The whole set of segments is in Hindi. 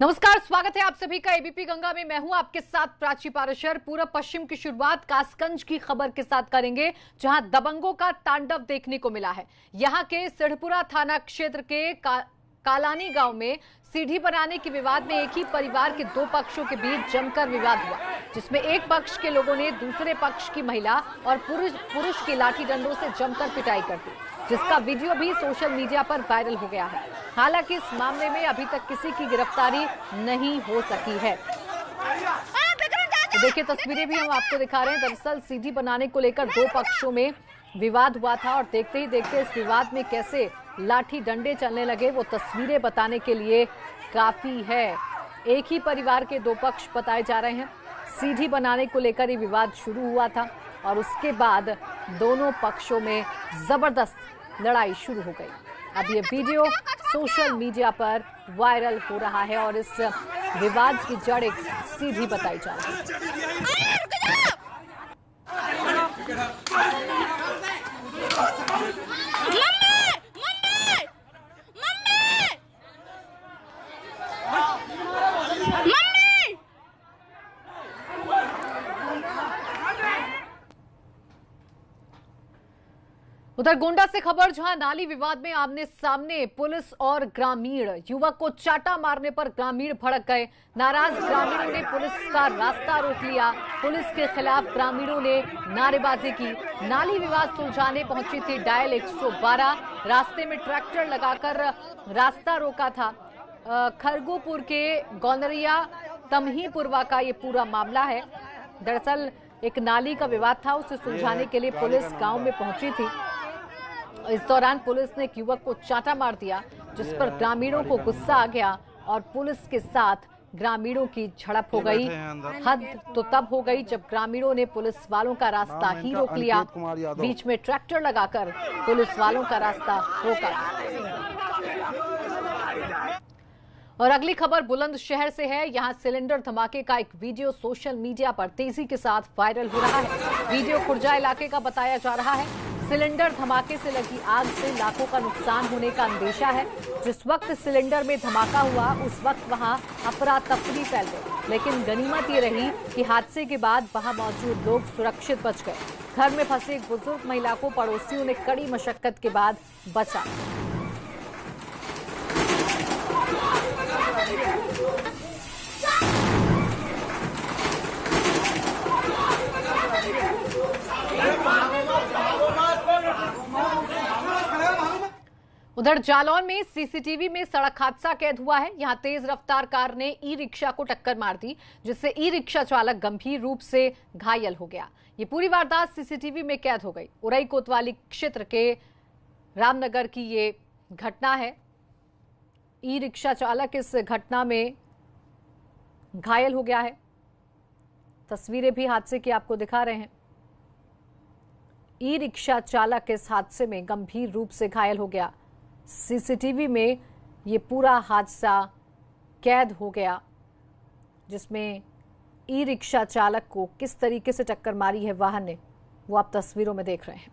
नमस्कार, स्वागत है आप सभी का एबीपी गंगा में। मैं हूं आपके साथ प्राची पाराशर। पूरब पश्चिम की शुरुआत कासगंज की खबर के साथ करेंगे, जहां दबंगों का तांडव देखने को मिला है। यहां के सिढ़पुरा थाना क्षेत्र के कालानी गांव में सीढ़ी बनाने के विवाद में एक ही परिवार के दो पक्षों के बीच जमकर विवाद हुआ, जिसमें एक पक्ष के लोगों ने दूसरे पक्ष की महिला और पुरुष की लाठी डंडों से जमकर पिटाई कर दी, जिसका वीडियो भी सोशल मीडिया पर वायरल हो गया है। हालांकि इस मामले में अभी तक किसी की गिरफ्तारी नहीं हो सकी है। तो देखिए, तस्वीरें भी हम आपको दिखा रहे हैं। दरअसल सीढ़ी बनाने को लेकर दो पक्षों में विवाद हुआ था और देखते ही देखते इस विवाद में कैसे लाठी डंडे चलने लगे, वो तस्वीरें बताने के लिए काफी है। एक ही परिवार के दो पक्ष बताए जा रहे हैं। सीढ़ी बनाने को लेकर ये विवाद शुरू हुआ था और उसके बाद दोनों पक्षों में जबरदस्त लड़ाई शुरू हो गई। अब ये वीडियो सोशल मीडिया पर वायरल हो रहा है और इस विवाद की जड़ एक सीढ़ी बताई जा रही है। उधर गोंडा से खबर, जहां नाली विवाद में आमने सामने पुलिस और ग्रामीण। युवक को चाटा मारने पर ग्रामीण भड़क गए। नाराज ग्रामीणों ने पुलिस का रास्ता रोक लिया। पुलिस के खिलाफ ग्रामीणों ने नारेबाजी की। नाली विवाद सुलझाने पहुंची थी डायल 112। रास्ते में ट्रैक्टर लगाकर रास्ता रोका था। खरगोपुर के गौनरिया तमहीपुरवा का ये पूरा मामला है। दरअसल एक नाली का विवाद था, उसे सुलझाने के लिए पुलिस गांव में पहुंची थी। इस दौरान पुलिस ने एक युवक को चाटा मार दिया, जिस पर ग्रामीणों को गुस्सा आ गया और पुलिस के साथ ग्रामीणों की झड़प हो गई। हद तो तब हो गई जब ग्रामीणों ने पुलिस वालों का रास्ता ही रोक लिया। बीच में ट्रैक्टर लगाकर पुलिस वालों का रास्ता रोका। और अगली खबर बुलंदशहर से है। यहां सिलेंडर धमाके का एक वीडियो सोशल मीडिया पर तेजी के साथ वायरल हो रहा है। वीडियो खुर्जा इलाके का बताया जा रहा है। सिलेंडर धमाके से लगी आग से लाखों का नुकसान होने का अंदेशा है। जिस वक्त सिलेंडर में धमाका हुआ उस वक्त वहां अफरा तफरी फैल गई, लेकिन गनीमत ये रही कि हादसे के बाद वहां मौजूद लोग सुरक्षित बच गए। घर में फंसी एक बुजुर्ग महिला को पड़ोसियों ने कड़ी मशक्कत के बाद बचा। उधर जालौन में सीसीटीवी में सड़क हादसा कैद हुआ है। यहां तेज रफ्तार कार ने ई रिक्शा को टक्कर मार दी, जिससे ई रिक्शा चालक गंभीर रूप से घायल हो गया। ये पूरी वारदात सीसीटीवी में कैद हो गई। उरई कोतवाली क्षेत्र के रामनगर की ये घटना है। ई रिक्शा चालक इस घटना में घायल हो गया है। तस्वीरें भी हादसे की आपको दिखा रहे हैं। ई रिक्शा चालक इस हादसे में गंभीर रूप से घायल हो गया। सीसीटीवी में ये पूरा हादसा कैद हो गया, जिसमें ई रिक्शा चालक को किस तरीके से टक्कर मारी है वाहन ने, वो आप तस्वीरों में देख रहे हैं।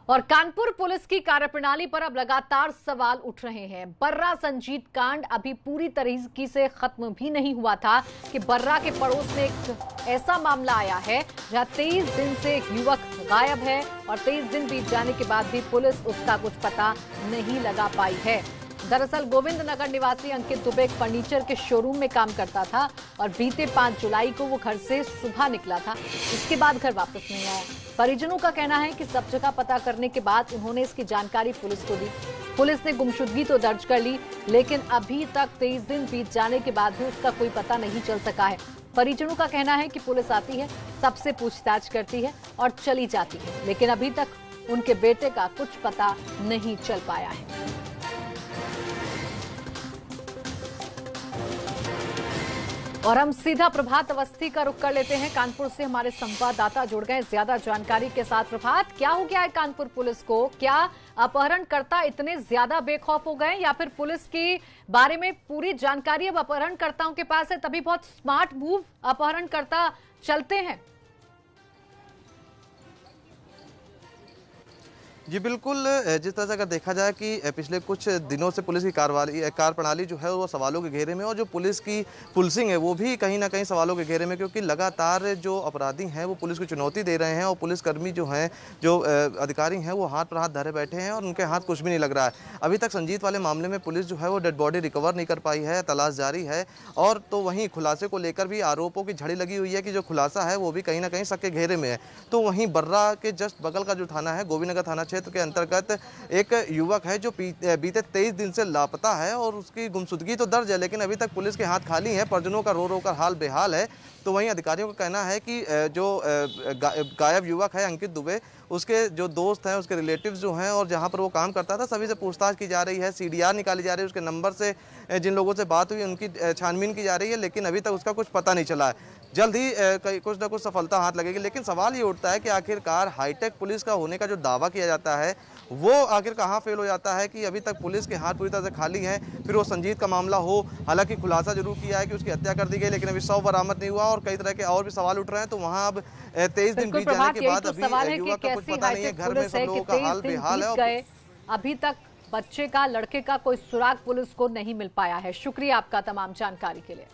और कानपुर पुलिस की कार्यप्रणाली पर अब लगातार सवाल उठ रहे हैं। बर्रा संजीत कांड अभी पूरी तरीके से खत्म भी नहीं हुआ था कि बर्रा के पड़ोस में एक ऐसा मामला आया है जहां 23 दिन से एक युवक गायब है और 23 दिन बीत जाने के बाद भी पुलिस उसका कुछ पता नहीं लगा पाई है। दरअसल गोविंद नगर निवासी अंकित दुबे एक फर्नीचर के शोरूम में काम करता था और बीते 5 जुलाई को वो घर से सुबह निकला था। इसके बाद घर वापस नहीं आया। परिजनों का कहना है कि सब जगह पता करने के बाद उन्होंने इसकी जानकारी पुलिस को दी। पुलिस ने गुमशुदगी तो दर्ज कर ली, लेकिन अभी तक 23 दिन बीत जाने के बाद भी उसका कोई पता नहीं चल सका है। परिजनों का कहना है कि पुलिस आती है, सबसे पूछताछ करती है और चली जाती है, लेकिन अभी तक उनके बेटे का कुछ पता नहीं चल पाया है। और हम सीधा प्रभात अवस्थी का रुख कर लेते हैं। कानपुर से हमारे संवाददाता जुड़ गए ज्यादा जानकारी के साथ। प्रभात, क्या हो गया है कानपुर पुलिस को? क्या अपहरणकर्ता इतने ज्यादा बेखौफ हो गए या फिर पुलिस के बारे में पूरी जानकारी अब अपहरणकर्ताओं के पास है, तभी बहुत स्मार्ट मूव अपहरणकर्ता चलते हैं? जी बिल्कुल, जिस तरह से अगर देखा जाए कि पिछले कुछ दिनों से पुलिस की कार्यप्रणाली जो है वो सवालों के घेरे में, और जो पुलिस की पुलिसिंग है वो भी कहीं ना कहीं सवालों के घेरे में, क्योंकि लगातार जो अपराधी हैं वो पुलिस को चुनौती दे रहे हैं और पुलिसकर्मी जो हैं, जो अधिकारी हैं, वो हाथ पर हाथ धरे बैठे हैं और उनके हाथ कुछ भी नहीं लग रहा है। अभी तक संजीत वाले मामले में पुलिस जो है वो डेड बॉडी रिकवर नहीं कर पाई है, तलाश जारी है। और तो वहीं खुलासे को लेकर भी आरोपों की झड़ी लगी हुई है कि जो खुलासा है वो भी कहीं ना कहीं शक के घेरे में है। तो वहीं बर्रा के जस्ट बगल का जो थाना है, गोविंदनगर थाना क्षेत्र के अंतर्गत एक युवक है जो बीते 23 दिन से लापता है और उसकी गुमशुदगी तो दर्ज है, लेकिन अभी तक पुलिस के हाथ खाली है। परिजनों का रो रो कर हाल बेहाल है। तो वहीं अधिकारियों का कहना है कि जो गायब युवक है अंकित दुबे, उसके जो दोस्त हैं, उसके रिलेटिव्स जो हैं और जहां पर वो काम करता था, सभी से पूछताछ की जा रही है, सीडीआर निकाली जा रही है, उसके नंबर से जिन लोगों से बात हुई उनकी छानबीन की जा रही है, लेकिन अभी तक उसका कुछ पता नहीं चला है। जल्द ही कुछ ना कुछ सफलता हाथ लगेगी। लेकिन सवाल ये उठता है कि आखिरकार हाईटेक पुलिस का होने का जो दावा किया जाता है वो आखिर कहाँ फेल हो जाता है कि अभी तक पुलिस के हाथ पूरी तरह से खाली हैं। फिर वो संजीत का मामला हो, हालांकि खुलासा जरूर किया है कि उसकी हत्या कर दी गई, लेकिन अभी शव बरामद नहीं हुआ और कई तरह के और भी सवाल उठ रहे हैं। तो वहाँ अब 23 दिन बीत जाने के बाद अभी युवक का कुछ पता नहीं है, घर में सब लोगों का हाल बेहाल है। अभी तक बच्चे का, लड़के का कोई सुराग पुलिस को नहीं मिल पाया है। शुक्रिया आपका तमाम जानकारी के लिए।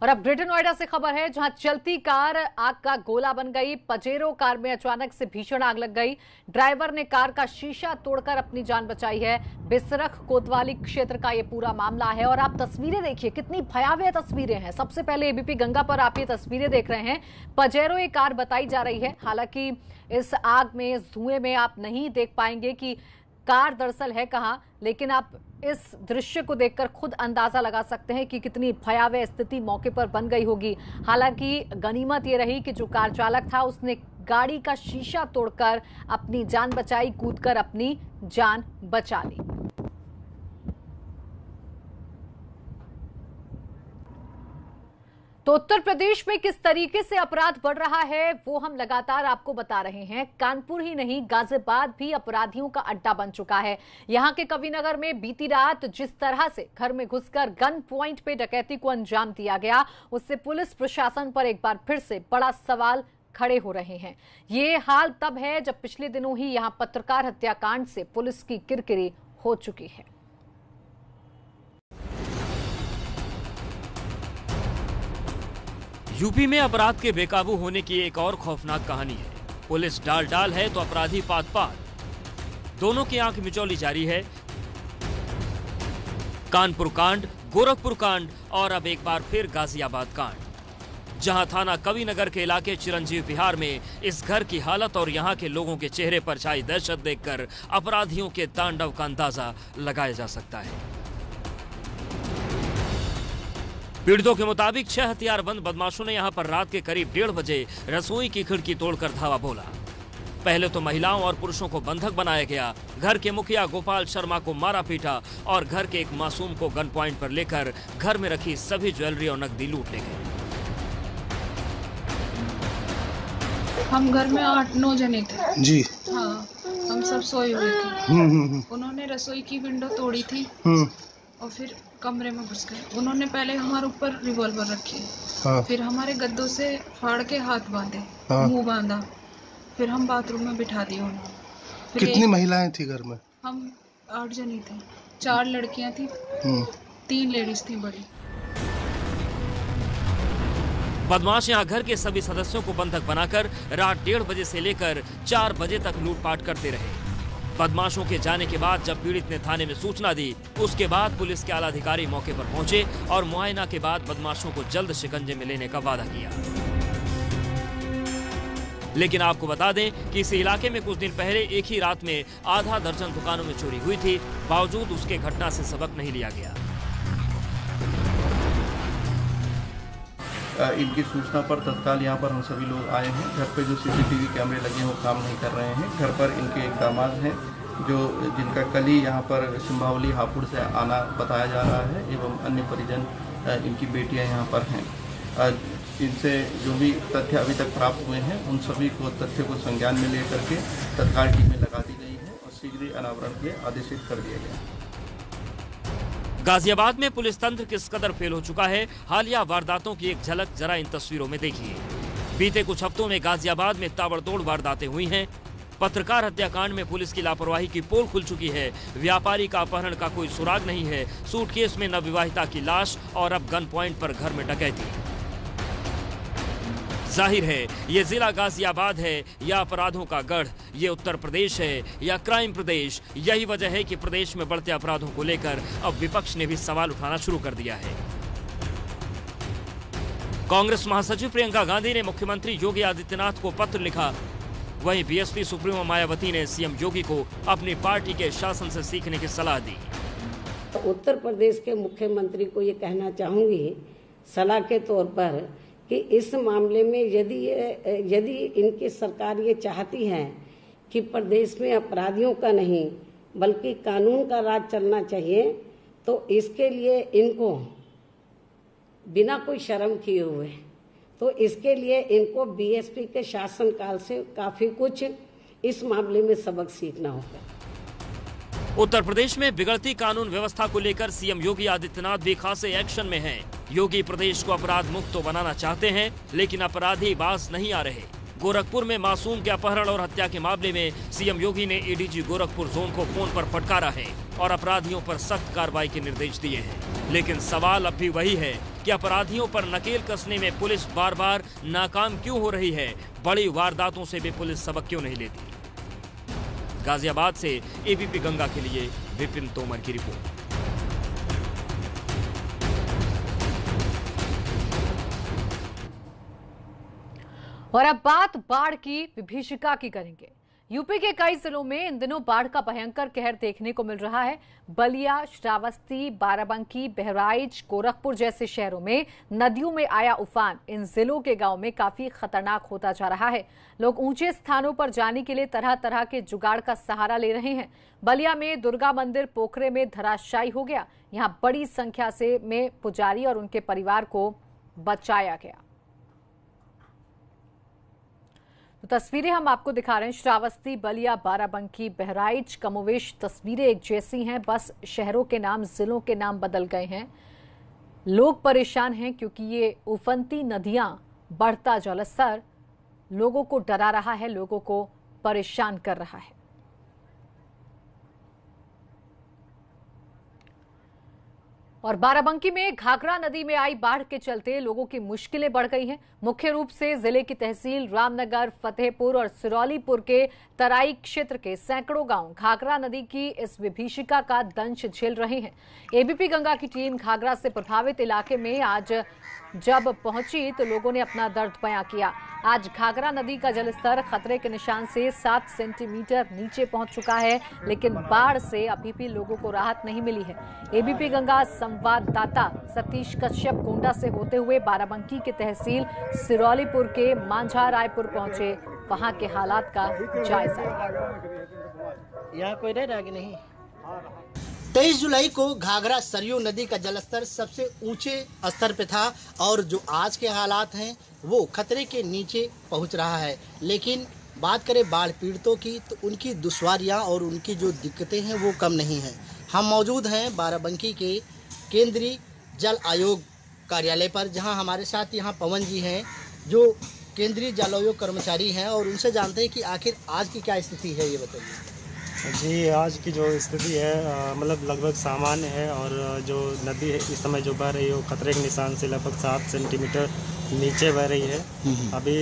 और अब ग्रेटर नोएडा से खबर है, जहां चलती कार आग का गोला बन गई। पजेरो कार में अचानक से भीषण आग लग गई। ड्राइवर ने कार का शीशा तोड़कर अपनी जान बचाई है। बिसरख कोतवाली क्षेत्र का ये पूरा मामला है और आप तस्वीरें देखिए, कितनी भयावह तस्वीरें हैं। सबसे पहले एबीपी गंगा पर आप ये तस्वीरें देख रहे हैं। पजेरो ये कार बताई जा रही है। हालांकि इस आग में, इस धुएं में आप नहीं देख पाएंगे कि कार दरअसल है कहां, लेकिन आप इस दृश्य को देखकर खुद अंदाजा लगा सकते हैं कि कितनी भयावह स्थिति मौके पर बन गई होगी। हालांकि गनीमत ये रही कि जो कार चालक था उसने गाड़ी का शीशा तोड़कर अपनी जान बचाई, कूदकर अपनी जान बचा ली। तो उत्तर प्रदेश में किस तरीके से अपराध बढ़ रहा है वो हम लगातार आपको बता रहे हैं। कानपुर ही नहीं, गाजियाबाद भी अपराधियों का अड्डा बन चुका है। यहां के कविनगर में बीती रात जिस तरह से घर में घुसकर गन पॉइंट पे डकैती को अंजाम दिया गया, उससे पुलिस प्रशासन पर एक बार फिर से बड़ा सवाल खड़े हो रहे हैं। ये हाल तब है जब पिछले दिनों ही यहां पत्रकार हत्याकांड से पुलिस की किरकिरी हो चुकी है। यूपी में अपराध के बेकाबू होने की एक और खौफनाक कहानी है। पुलिस डाल डाल है तो अपराधी पात पात, दोनों की आंख मिचौली जारी है। कानपुर कांड, गोरखपुर कांड और अब एक बार फिर गाजियाबाद कांड, जहां थाना कविनगर के इलाके चिरंजीव विहार में इस घर की हालत और यहां के लोगों के चेहरे पर छाई दहशत देखकर अपराधियों के तांडव का अंदाजा लगाया जा सकता है। पीड़ितों के मुताबिक 6 हथियारबंद बदमाशों ने यहां पर रात के करीब 1:30 बजे रसोई की खिड़की तोड़कर धावा बोला। पहले तो महिलाओं और पुरुषों को बंधक बनाया गया, घर के मुखिया गोपाल शर्मा को मारा पीटा और घर के एक मासूम को गन पॉइंट पर लेकर घर में रखी सभी ज्वेलरी और नकदी लूट ले गए। हम घर में 8-9 जने थे जी। हाँ, हम सब सोए हुए थे। उन्होंने रसोई की विंडो तोड़ी थी और फिर कमरे में घुस गए। उन्होंने पहले हमारे ऊपर रिवॉल्वर रखी, फिर हमारे गद्दों से फाड़ के हाथ बांधे, मुंह बांधा, फिर हम बाथरूम में बिठा दिए उन्हें। कितनी महिलाएं थी घर में? हम 8 जनी थे, 4 लड़कियां थी, 3 लेडीज थी बड़ी। बदमाश यहां घर के सभी सदस्यों को बंधक बनाकर रात 1:30 बजे से लेकर 4 बजे तक लूटपाट करते रहे। बदमाशों के जाने के बाद जब पीड़ित ने थाने में सूचना दी, उसके बाद पुलिस के आला अधिकारी मौके पर पहुंचे और मुआयना के बाद बदमाशों को जल्द शिकंजे में लेने का वादा किया। लेकिन आपको बता दें कि इस इलाके में कुछ दिन पहले एक ही रात में आधा दर्जन दुकानों में चोरी हुई थी, बावजूद उसके घटना से सबक नहीं लिया गया। इनकी सूचना पर तत्काल यहाँ पर हम सभी लोग आए हैं। घर पे जो सीसीटीवी कैमरे लगे हैं वो काम नहीं कर रहे हैं। घर पर इनके एक दामाद हैं जो जिनका कल ही यहाँ पर सिंभावली हापुड़ से आना बताया जा रहा है, एवं अन्य परिजन इनकी बेटियाँ यहाँ पर हैं। इनसे जो भी तथ्य अभी तक प्राप्त हुए हैं उन सभी को तथ्य को संज्ञान में लेकर के तत्काल टीमें लगा दी गई हैं और शीघ्र ही अनावरण के आदेशित कर दिया गया। गाजियाबाद में पुलिस तंत्र किस कदर फेल हो चुका है, हालिया वारदातों की एक झलक जरा इन तस्वीरों में देखिए। बीते कुछ हफ्तों में गाजियाबाद में ताबड़तोड़ वारदातें हुई हैं। पत्रकार हत्याकांड में पुलिस की लापरवाही की पोल खुल चुकी है। व्यापारी का अपहरण का कोई सुराग नहीं है। सूटकेस में नवविवाहिता की लाश और अब गन पॉइंट पर घर में डकैती। जाहिर है ये जिला गाजियाबाद है या अपराधों का गढ़, ये उत्तर प्रदेश है या क्राइम प्रदेश। यही वजह है कि प्रदेश में बढ़ते अपराधों को लेकर अब विपक्ष ने भी सवाल उठाना शुरू कर दिया है। कांग्रेस महासचिव प्रियंका गांधी ने मुख्यमंत्री योगी आदित्यनाथ को पत्र लिखा। वहीं बीएसपी सुप्रीमो मायावती ने सीएम योगी को अपनी पार्टी के शासन से सीखने की सलाह दी। उत्तर प्रदेश के मुख्यमंत्री को ये कहना चाहूंगी सलाह के तौर पर कि इस मामले में यदि इनकी सरकार ये चाहती है कि प्रदेश में अपराधियों का नहीं बल्कि कानून का राज चलना चाहिए, तो इसके लिए इनको बिना कोई शर्म किए हुए तो इसके लिए इनको बीएसपी के शासनकाल से काफी कुछ इस मामले में सबक सीखना होगा। उत्तर प्रदेश में बिगड़ती कानून व्यवस्था को लेकर सीएम योगी आदित्यनाथ भी खासे एक्शन में हैं। योगी प्रदेश को अपराध मुक्त तो बनाना चाहते हैं, लेकिन अपराधी बाज नहीं आ रहे। गोरखपुर में मासूम के अपहरण और हत्या के मामले में सीएम योगी ने एडीजी गोरखपुर जोन को फोन पर फटकारा है और अपराधियों पर सख्त कार्रवाई के निर्देश दिए हैं। लेकिन सवाल अब भी वही है कि अपराधियों पर नकेल कसने में पुलिस बार बार नाकाम क्यों हो रही है। बड़ी वारदातों से भी पुलिस सबक क्यों नहीं लेती। गाजियाबाद से एबीपी गंगा के लिए विपिन तोमर की रिपोर्ट। और अब बात बाढ़ की विभीषिका की करेंगे। यूपी के कई जिलों में इन दिनों बाढ़ का भयंकर कहर देखने को मिल रहा है। बलिया, श्रावस्ती, बाराबंकी, बहराइच, गोरखपुर जैसे शहरों में नदियों में आया उफान इन जिलों के गांव में काफी खतरनाक होता जा रहा है। लोग ऊंचे स्थानों पर जाने के लिए तरह तरह के जुगाड़ का सहारा ले रहे हैं। बलिया में दुर्गा मंदिर पोखरे में धराशायी हो गया। यहां बड़ी संख्या में पुजारी और उनके परिवार को बचाया गया। तो तस्वीरें हम आपको दिखा रहे हैं। श्रावस्ती, बलिया, बाराबंकी, बहराइच, कमोवेश तस्वीरें एक जैसी हैं, बस शहरों के नाम, जिलों के नाम बदल गए हैं। लोग परेशान हैं क्योंकि ये उफनती नदियां, बढ़ता जलस्तर लोगों को डरा रहा है, लोगों को परेशान कर रहा है। और बाराबंकी में घाघरा नदी में आई बाढ़ के चलते लोगों की मुश्किलें बढ़ गई हैं। मुख्य रूप से जिले की तहसील रामनगर, फतेहपुर और सिरौलीपुर के तराई क्षेत्र के सैकड़ों गांव घाघरा नदी की इस विभीषिका का दंश झेल रहे हैं। एबीपी गंगा की टीम घाघरा से प्रभावित इलाके में आज जब पहुंची तो लोगों ने अपना दर्द बयां किया। आज घाघरा नदी का जलस्तर खतरे के निशान से 7 सेंटीमीटर नीचे पहुंच चुका है, लेकिन बाढ़ से अभी भी लोगों को राहत नहीं मिली है। एबीपी गंगा संवाददाता सतीश कश्यप गोंडा से होते हुए बाराबंकी के तहसील सिरौलीपुर के मांझा रायपुर पहुंचे, वहां के हालात का जायजा लिया। यहाँ कोई रह रहा कि नहीं। 23 जुलाई को घाघरा सरयू नदी का जलस्तर सबसे ऊंचे स्तर पे था और जो आज के हालात हैं वो खतरे के नीचे पहुंच रहा है। लेकिन बात करें बाढ़ पीड़ितों की तो उनकी दुश्वारियां और उनकी जो दिक्कतें हैं वो कम नहीं हैं। हम मौजूद हैं बाराबंकी के केंद्रीय जल आयोग कार्यालय पर, जहां हमारे साथ यहां पवन जी हैं जो केंद्रीय जल आयोग कर्मचारी हैं और उनसे जानते हैं कि आखिर आज की क्या स्थिति है, ये बताइए। जी, आज की जो स्थिति है मतलब लगभग सामान्य है और जो नदी है इस समय जो बह रही है वो खतरे के निशान से लगभग 7 सेंटीमीटर नीचे बह रही है। अभी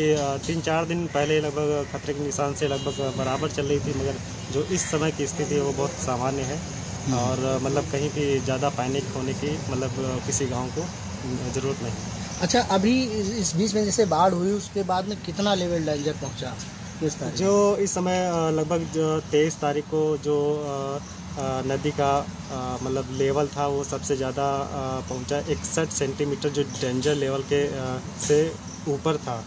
3-4 दिन पहले लगभग खतरे के निशान से लगभग बराबर चल रही थी, मगर जो इस समय की स्थिति है वो बहुत सामान्य है और मतलब कहीं भी ज़्यादा पैनिक होने की मतलब किसी गाँव को ज़रूरत नहीं। अच्छा, अभी इस बीच में जैसे बाढ़ हुई उसके बाद में कितना लेवल डेंजर पहुँचा? जो इस समय लगभग 23 तारीख को जो नदी का मतलब लेवल था वो सबसे ज़्यादा पहुंचा 61 सेंटीमीटर, जो डेंजर लेवल के से ऊपर था।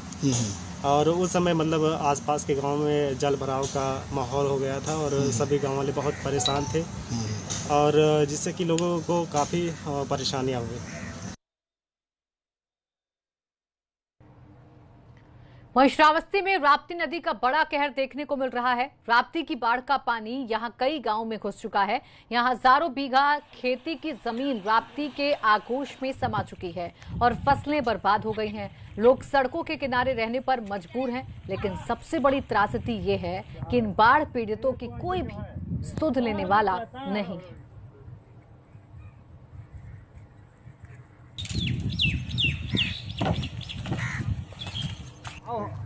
और उस समय मतलब आसपास के गांव में जल भराव का माहौल हो गया था और सभी गांव वाले बहुत परेशान थे और जिससे कि लोगों को काफ़ी परेशानियाँ हुई। वहीं श्रावस्ती में राप्ती नदी का बड़ा कहर देखने को मिल रहा है। राप्ती की बाढ़ का पानी यहां कई गांवों में घुस चुका है। यहां हजारों बीघा खेती की जमीन राप्ती के आगोश में समा चुकी है और फसलें बर्बाद हो गई हैं। लोग सड़कों के किनारे रहने पर मजबूर हैं, लेकिन सबसे बड़ी त्रासदी ये है कि इन बाढ़ पीड़ितों की कोई भी सुध लेने वाला नहीं है।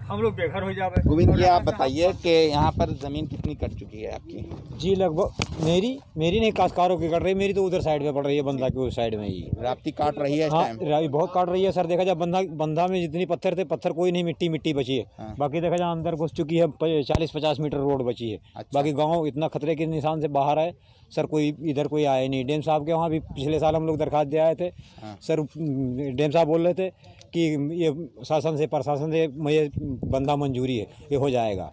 हम लोग बेघर हो जावे। गोविंद जी, आप बताइए कि यहाँ पर जमीन कितनी कट चुकी है आपकी? जी लगभग मेरी नहीं, काश्तकारों की कट रही है। मेरी तो उधर साइड में पड़ रही है, बंधा की उस साइड में ही राप्ती काट रही है इस टाइम। राप्ती बहुत काट रही है सर। देखा जाए बंधा में जितनी पत्थर थे, पत्थर कोई नहीं, मिट्टी बची है। हाँ। बाकी देखा जाए अंदर घुस चुकी है, 40-50 मीटर रोड बची है। अच्छा। बाकी गाँव इतना खतरे के निशान से बाहर है सर। कोई इधर कोई आया नहीं। डीएम साहब के वहाँ भी पिछले साल हम लोग दरखास्त दे आए थे। हाँ। सर डीएम साहब बोल रहे थे कि ये प्रशासन से मुझे बंदा मंजूरी है, ये हो जाएगा।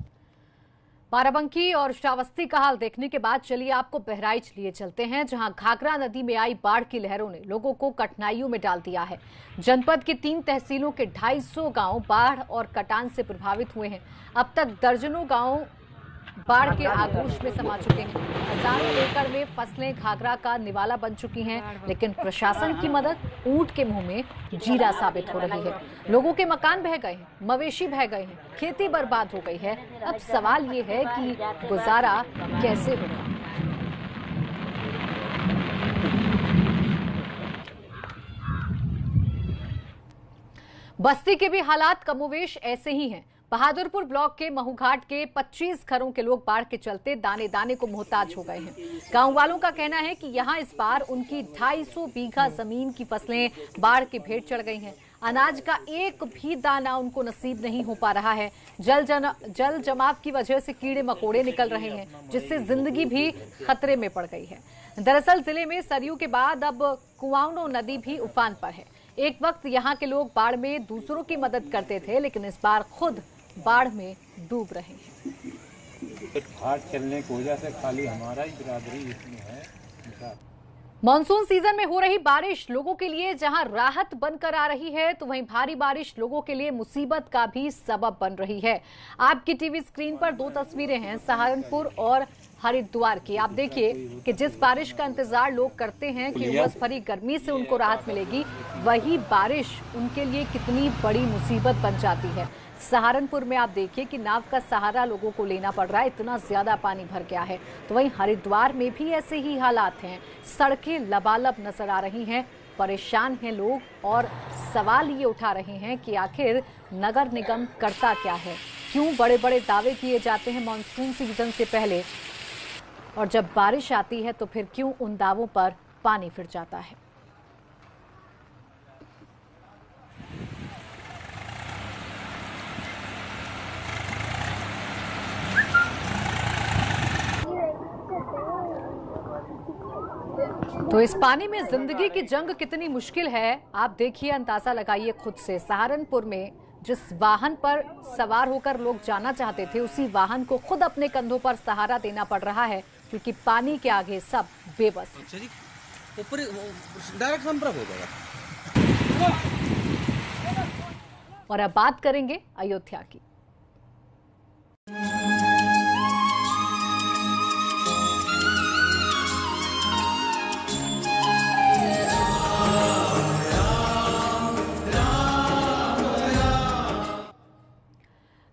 बाराबंकी और श्रावस्ती का हाल देखने के बाद चलिए आपको बहराइच लिए चलते हैं, जहां घाघरा नदी में आई बाढ़ की लहरों ने लोगों को कठिनाइयों में डाल दिया है। जनपद के 3 तहसीलों के 250 गांव बाढ़ और कटान से प्रभावित हुए हैं। अब तक दर्जनों गांव बाढ़ के आगोश में समा चुके हैं। हजारों एकड़ में फसलें घाघरा का निवाला बन चुकी हैं, लेकिन प्रशासन की मदद ऊंट के मुंह में जीरा साबित हो रही है। लोगों के मकान बह गए हैं, मवेशी बह गए हैं, खेती बर्बाद हो गई है। अब सवाल ये है कि गुजारा कैसे होगा। बस्ती के भी हालात कमोवेश ऐसे ही हैं। बहादुरपुर ब्लॉक के महूघाट के 25 घरों के लोग बाढ़ के चलते दाने दाने को मोहताज हो गए हैं। गांव वालों का कहना है कि यहां इस बार उनकी 250 बीघा जमीन की फसलें बाढ़ की भेंट चढ़ गई हैं। अनाज का एक भी दाना उनको नसीब नहीं हो पा रहा है। जल जमाव की वजह से कीड़े मकोड़े निकल रहे हैं, जिससे जिंदगी भी खतरे में पड़ गई है। दरअसल जिले में सरयू के बाद अब कुआनो नदी भी उफान पर है। एक वक्त यहाँ के लोग बाढ़ में दूसरों की मदद करते थे, लेकिन इस बार खुद बाढ़ में डूब रहे हैं। घाट चलने की वजह से खाली हमारा ही बिरादरी इसमें है। मॉनसून सीजन में हो रही बारिश लोगों के लिए जहां राहत बनकर आ रही है, तो वहीं भारी बारिश लोगों के लिए मुसीबत का भी सबब बन रही है। आपकी टीवी स्क्रीन पर 2 तस्वीरें हैं सहारनपुर और हरिद्वार की। आप देखिए कि जिस बारिश का इंतजार लोग करते हैं कि उमस भरी गर्मी से उनको राहत मिलेगी, वही बारिश उनके लिए कितनी बड़ी मुसीबत बन जाती है। सहारनपुर में आप देखिए कि नाव का सहारा लोगों को लेना पड़ रहा है, इतना ज्यादा पानी भर गया है। तो वहीं हरिद्वार में भी ऐसे ही हालात हैं। सड़कें लबालब नजर आ रही हैं, परेशान हैं लोग और सवाल ये उठा रहे हैं कि आखिर नगर निगम करता क्या है। क्यों बड़े बड़े दावे किए जाते हैं मॉनसून सीजन से पहले, और जब बारिश आती है तो फिर क्यों उन दावों पर पानी फिर जाता है। तो इस पानी में जिंदगी की जंग कितनी मुश्किल है, आप देखिए, अंदाजा लगाइए खुद से। सहारनपुर में जिस वाहन पर सवार होकर लोग जाना चाहते थे, उसी वाहन को खुद अपने कंधों पर सहारा देना पड़ रहा है, क्योंकि पानी के आगे सब बेबस है। और अब बात करेंगे अयोध्या की।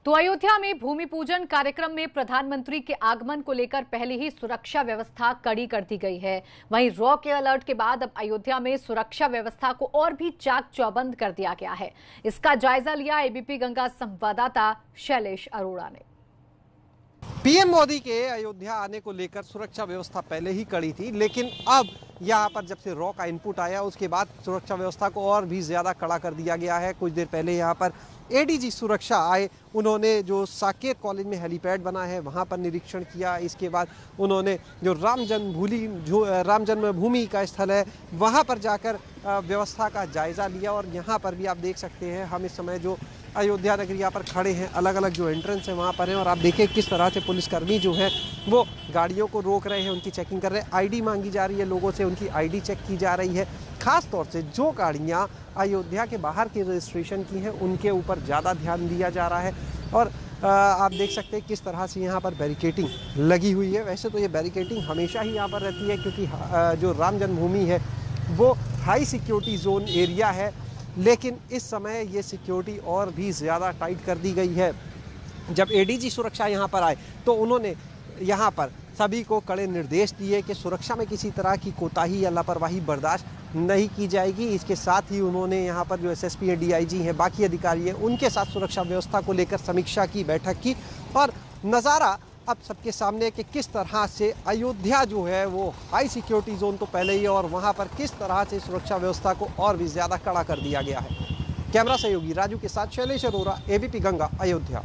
तो अयोध्या में भूमि पूजन कार्यक्रम में प्रधानमंत्री के आगमन को लेकर पहले ही सुरक्षा व्यवस्था कड़ी कर दी गई है। वहीं रॉक अलर्ट के बाद अब अयोध्या में सुरक्षा व्यवस्था को और भी चाक चौबंद कर दिया गया है। इसका जायजा लिया एबीपी गंगा संवाददाता शैलेश अरोड़ा ने। पीएम मोदी के अयोध्या आने को लेकर सुरक्षा व्यवस्था पहले ही कड़ी थी, लेकिन अब यहाँ पर जब से रॉ का इनपुट आया उसके बाद सुरक्षा व्यवस्था को और भी ज़्यादा कड़ा कर दिया गया है। कुछ देर पहले यहाँ पर एडीजी सुरक्षा आए, उन्होंने जो साकेत कॉलेज में हेलीपैड बना है वहाँ पर निरीक्षण किया। इसके बाद उन्होंने जो राम जन्मभूमि का स्थल है वहाँ पर जाकर व्यवस्था का जायज़ा लिया। और यहाँ पर भी आप देख सकते हैं, हम इस समय जो अयोध्या नगरी यहाँ पर खड़े हैं, अलग अलग जो एंट्रेंस है वहाँ पर हैं और आप देखिए किस तरह से पुलिसकर्मी जो है वो गाड़ियों को रोक रहे हैं, उनकी चेकिंग कर रहे हैं। आईडी मांगी जा रही है लोगों से, उनकी आईडी चेक की जा रही है। खास तौर से जो गाड़ियाँ अयोध्या के बाहर के रजिस्ट्रेशन की हैं उनके ऊपर ज़्यादा ध्यान दिया जा रहा है। और आप देख सकते हैं किस तरह से यहाँ पर बैरिकेटिंग लगी हुई है। वैसे तो ये बैरिकेटिंग हमेशा ही यहाँ पर रहती है क्योंकि जो राम जन्मभूमि है वो हाई सिक्योरिटी जोन एरिया है, लेकिन इस समय ये सिक्योरिटी और भी ज़्यादा टाइट कर दी गई है। जब एडीजी सुरक्षा यहाँ पर आए तो उन्होंने यहाँ पर सभी को कड़े निर्देश दिए कि सुरक्षा में किसी तरह की कोताही या लापरवाही बर्दाश्त नहीं की जाएगी। इसके साथ ही उन्होंने यहाँ पर जो एसएसपी है, डीआईजी हैं, बाकी अधिकारी हैं, उनके साथ सुरक्षा व्यवस्था को लेकर समीक्षा की, बैठक की और नज़ारा अब सबके सामने कि किस तरह से अयोध्या जो है वो हाई सिक्योरिटी जोन तो पहले ही है और वहाँ पर किस तरह से सुरक्षा व्यवस्था को और भी ज़्यादा कड़ा कर दिया गया है। कैमरा सहयोगी राजू के साथ शैलेश अरोरा, एबीपी गंगा, अयोध्या।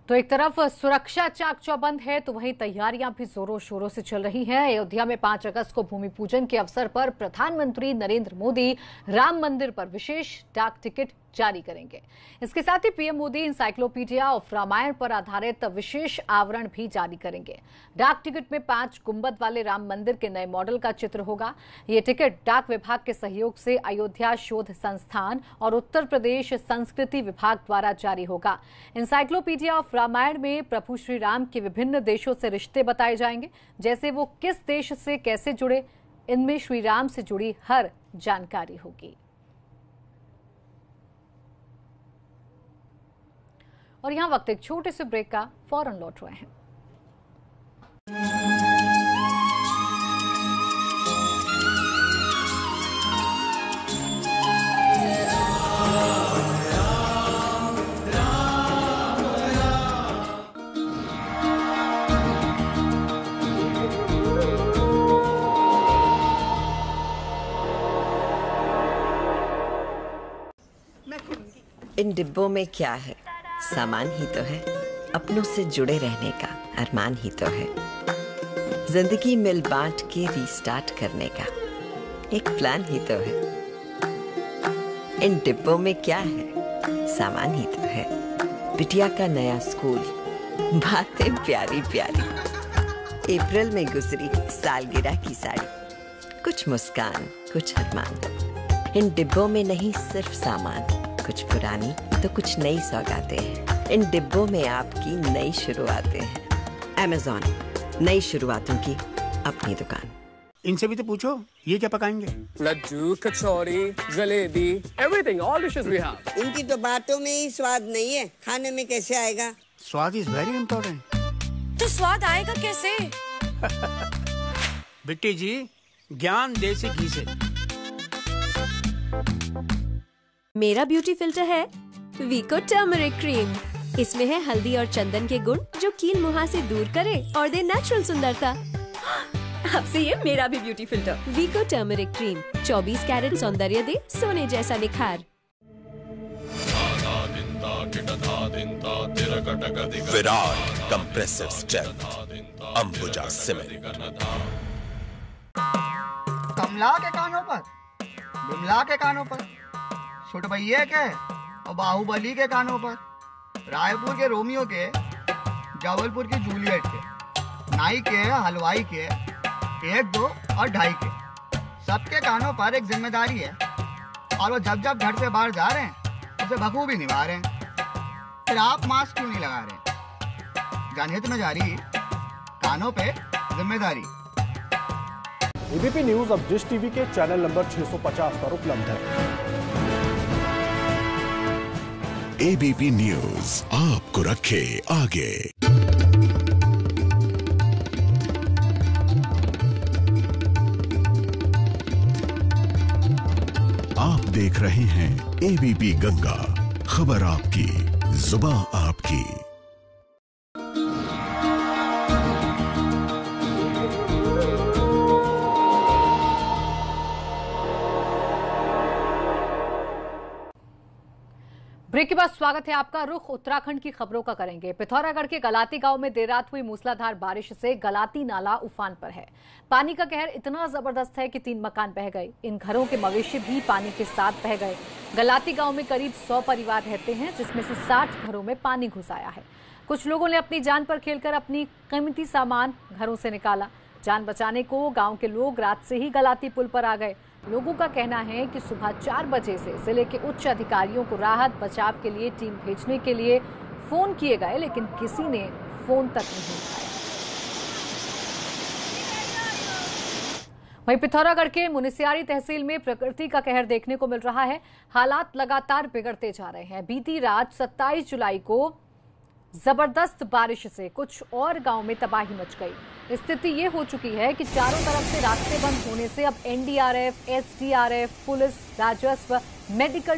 तो एक तरफ सुरक्षा चाक चौबंद है तो वहीं तैयारियां भी जोरों शोरों से चल रही हैं। अयोध्या में 5 अगस्त को भूमि पूजन के अवसर पर प्रधानमंत्री नरेंद्र मोदी राम मंदिर पर विशेष डाक टिकट जारी करेंगे। इसके साथ ही PM Modi encyclopedia of Ramayana पर आधारित विशेष आवरण भी जारी करेंगे। डाक टिकट में 5 गुंबद वाले राम मंदिर के नए मॉडल का चित्र होगा। ये टिकट डाक विभाग के सहयोग से अयोध्या शोध संस्थान और उत्तर प्रदेश संस्कृति विभाग द्वारा जारी होगा। इंसाइक्लोपीडिया ऑफ रामायण में प्रभु श्री राम के विभिन्न देशों से रिश्ते बताए जाएंगे, जैसे वो किस देश से कैसे जुड़े, इनमें श्री राम से जुड़ी हर जानकारी होगी। और यहां वक्त एक छोटे से ब्रेक का, फौरन लौट रहे हैं। इन डिब्बों में क्या है? सामान ही तो है, अपनों से जुड़े रहने का अरमान ही तो है, जिंदगी मिल बांट के रीस्टार्ट करने का एक प्लान ही तो है। इन डिब्बों में क्या है? सामान ही तो है, बिटिया का नया स्कूल, बातें प्यारी प्यारी, अप्रैल में गुजरी सालगिरह की साड़ी, कुछ मुस्कान कुछ अरमान। इन डिब्बों में नहीं सिर्फ सामान, कुछ पुरानी तो कुछ नई सौगातें हैं। इन डिब्बों में आपकी नई शुरुआतें हैं। अमेज़न, नई शुरुआतों की अपनी दुकान। इनसे भी तो पूछो ये क्या पकाएंगे? Laddu, kachori, jalebi, everything, all dishes we have. इनकी तो बातों में ही स्वाद नहीं है, खाने में कैसे आएगा? स्वाद इज वेरी इम्पोर्टेंट। तो स्वाद आएगा कैसे? बिट्टी जी, ज्ञान देसी घी से। मेरा ब्यूटी फिल्टर है वीको टर्मरिक क्रीम। इसमें है हल्दी और चंदन के गुण जो कील मुहासे दूर करे और दे नेचुरल सुंदरता। अब से ये मेरा भी beauty filter Vicco turmeric cream, 24 carat सौंदर्य दे सोने जैसा निखार। विराट compressive strength, Ambuja cement. Kamla के कानों पर, बिमला के कानों पर, छोटे भैया के और बाहुबली के कानों पर, रायपुर के रोमियो के, जबलपुर की जूलियट के, नाई के, हलवाई के, 1, 2 और 2.5 के, सबके कानों पर एक जिम्मेदारी है और वो जब जब घर से बाहर जा रहे हैं उसे बखूबी निभा रहे हैं। फिर आप मास्क क्यों नहीं लगा रहे? जनहित में जारी, कानों पे जिम्मेदारी। एबीपी न्यूज अब डिश टीवी के चैनल नंबर 650 पर उपलब्ध है। एबीपी न्यूज आपको रखे आगे। आप देख रहे हैं एबीपी गंगा, खबर आपकी, जुबान आपकी। ब्रेक के बाद स्वागत है आपका। रुख उत्तराखंड की खबरों का करेंगे। पिथौरागढ़ के गलाती गांव में देर रात हुई मूसलाधार बारिश से गलाती नाला उफान पर है। पानी का कहर इतना जबरदस्त है कि 3 मकान बह गए। इन घरों के मवेशी भी पानी के साथ बह गए। गलाती गांव में करीब 100 परिवार रहते हैं, जिसमें से 60 घरों में पानी घुस आया है। कुछ लोगों ने अपनी जान पर खेलकर अपनी कीमती सामान घरों से निकाला। जान बचाने को गांव के लोग रात से ही गलाती पुल पर आ गए। लोगों का कहना है कि सुबह 4 बजे से जिले के उच्च अधिकारियों को राहत बचाव के लिए टीम भेजने के लिए फोन किए गए, लेकिन किसी ने फोन तक नहीं उठाया। वहीं पिथौरागढ़ के मुनिस्यारी तहसील में प्रकृति का कहर देखने को मिल रहा है। हालात लगातार बिगड़ते जा रहे हैं। बीती रात 27 जुलाई को जबरदस्त बारिश से कुछ और गांव में तबाही मच गई। स्थिति ये हो चुकी है कि चारों तरफ से रास्ते बंद होने से अब एनडीआरएफ, एसडीआरएफ, पुलिस, राजस्व, मेडिकल